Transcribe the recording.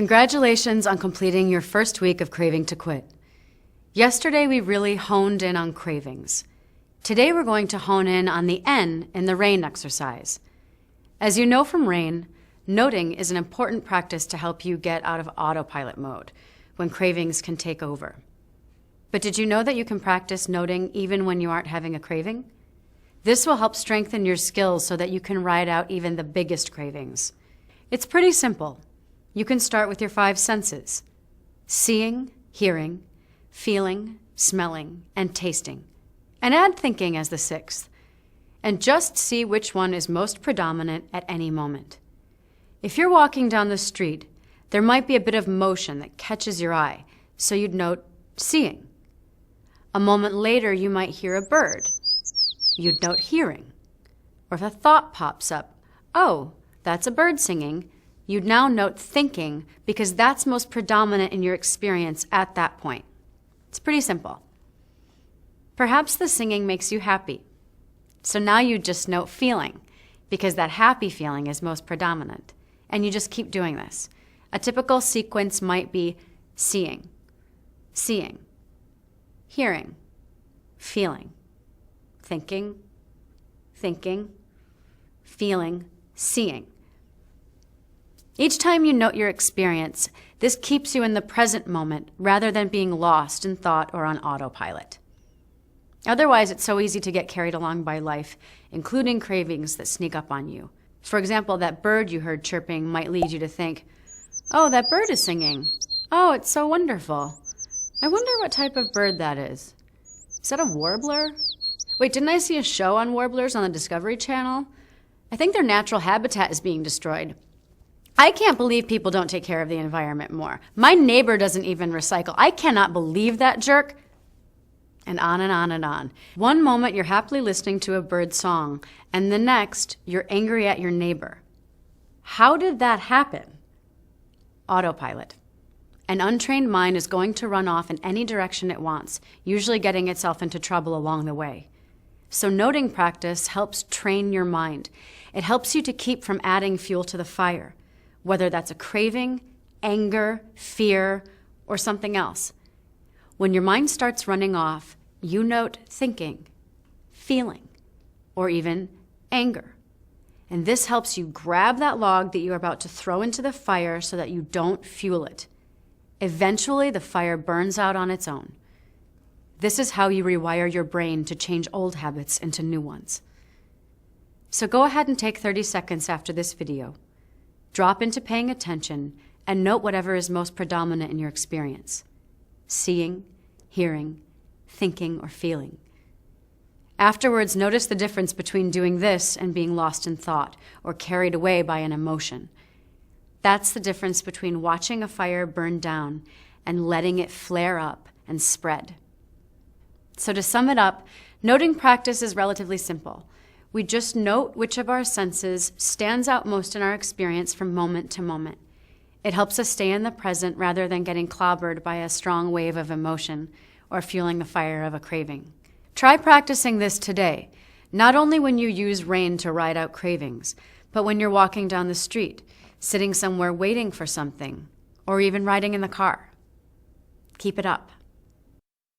Congratulations on completing your first week of Craving to Quit. Yesterday, we really honed in on cravings. Today, we're going to hone in on the N in the RAIN exercise. As you know from RAIN, noting is an important practice to help you get out of autopilot mode when cravings can take over. But did you know that you can practice noting even when you aren't having a craving? This will help strengthen your skills so that you can ride out even the biggest cravings. It's pretty simple. You can start with your 5 senses: seeing, hearing, feeling, smelling, and tasting, and add thinking as the 6th, and just see which one is most predominant at any moment. If you're walking down the street, there might be a bit of motion that catches your eye, so you'd note seeing. A moment later, you might hear a bird. You'd note hearing. Or if a thought pops up, oh, that's a bird singing, you'd now note thinking because that's most predominant in your experience at that point. It's pretty simple. Perhaps the singing makes you happy. So now you just note feeling because that happy feeling is most predominant. And you just keep doing this. A typical sequence might be seeing, hearing, feeling, thinking, feeling, seeing. Each time you note your experience, this keeps you in the present moment rather than being lost in thought or on autopilot. Otherwise, it's so easy to get carried along by life, including cravings that sneak up on you. For example, that bird you heard chirping might lead you to think, oh, that bird is singing. Oh, it's so wonderful. I wonder what type of bird that is. Is that a warbler? Wait, didn't I see a show on warblers on the Discovery Channel? I think their natural habitat is being destroyed. I can't believe people don't take care of the environment more. My neighbor doesn't even recycle. I cannot believe that jerk. And on and on and on. One moment you're happily listening to a bird song, and the next you're angry at your neighbor. How did that happen? Autopilot. An untrained mind is going to run off in any direction it wants, usually getting itself into trouble along the way. So noting practice helps train your mind. It helps you to keep from adding fuel to the fire, whether that's a craving, anger, fear, or something else. When your mind starts running off, you note thinking, feeling, or even anger. And this helps you grab that log that you're about to throw into the fire so that you don't fuel it. Eventually, the fire burns out on its own. This is how you rewire your brain to change old habits into new ones. So go ahead and take 30 seconds after this video. Drop into paying attention and note whatever is most predominant in your experience: seeing, hearing, thinking, or feeling. Afterwards, notice the difference between doing this and being lost in thought or carried away by an emotion. That's the difference between watching a fire burn down and letting it flare up and spread. So to sum it up, noting practice is relatively simple. We just note which of our senses stands out most in our experience from moment to moment. It helps us stay in the present rather than getting clobbered by a strong wave of emotion or fueling the fire of a craving. Try practicing this today, not only when you use RAIN to ride out cravings, but when you're walking down the street, sitting somewhere waiting for something, or even riding in the car. Keep it up.